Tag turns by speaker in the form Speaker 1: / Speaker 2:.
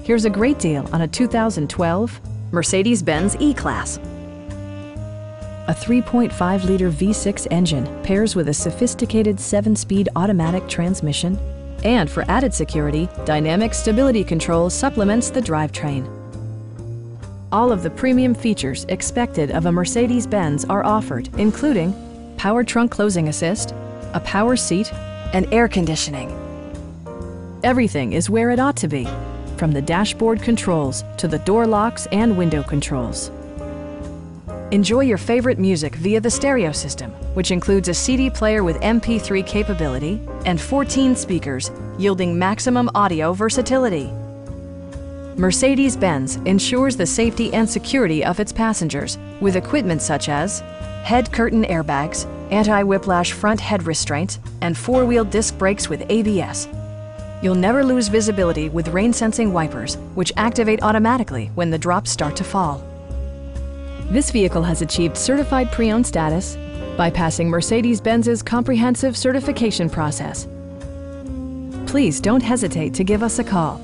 Speaker 1: Here's a great deal on a 2012 Mercedes-Benz E-Class. A 3.5-liter V6 engine pairs with a sophisticated 7-speed automatic transmission, and for added security, dynamic stability control supplements the drivetrain. All of the premium features expected of a Mercedes-Benz are offered, including power trunk closing assist, a power seat, and air conditioning. Everything is where it ought to be, from the dashboard controls to the door locks and window controls. Enjoy your favorite music via the stereo system, which includes a CD player with MP3 capability and 14 speakers, yielding maximum audio versatility. Mercedes-Benz ensures the safety and security of its passengers with equipment such as head curtain airbags, anti-whiplash front head restraints, and 4-wheel disc brakes with ABS. You'll never lose visibility with rain-sensing wipers, which activate automatically when the drops start to fall. This vehicle has achieved certified pre-owned status by passing Mercedes-Benz's comprehensive certification process. Please don't hesitate to give us a call.